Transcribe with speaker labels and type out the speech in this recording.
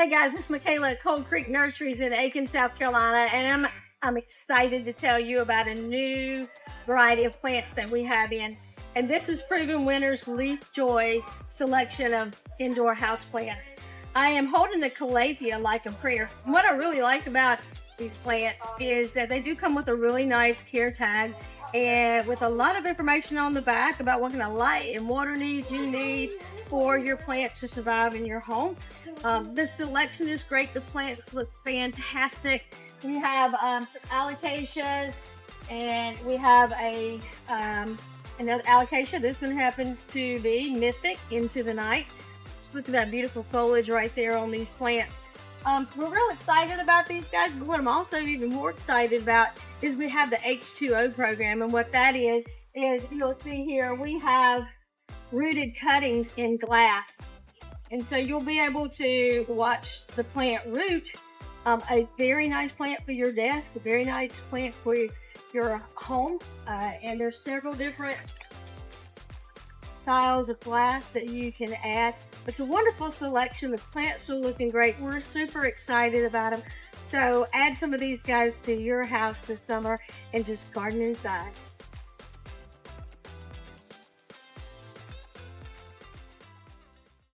Speaker 1: Hey guys, this is Michaela at Cold Creek Nurseries in Aiken, South Carolina, and I'm excited to tell you about a new variety of plants that we have in. And this is Proven Winners LeafJoy selection of indoor house plants. I am holding a calathea like a prayer. What I really like about these plants is that they do come with a really nice care tag and with a lot of information on the back about what kind of light and water needs you need for your plant to survive in your home. The selection is great. The plants look fantastic. We have some alocasias, and we have another alocasia. This one happens to be Mythic Into the Night. Just look at that beautiful foliage right there on these plants. We're real excited about these guys, but what I'm also even more excited about is we have the H2O program, and what that is you'll see here we have rooted cuttings in glass, and so you'll be able to watch the plant root. A very nice plant for your desk, a very nice plant for your home, and there's several different styles of glass that you can add. It's a wonderful selection. The plants are looking great. We're super excited about them. So add some of these guys to your house this summer and just garden inside.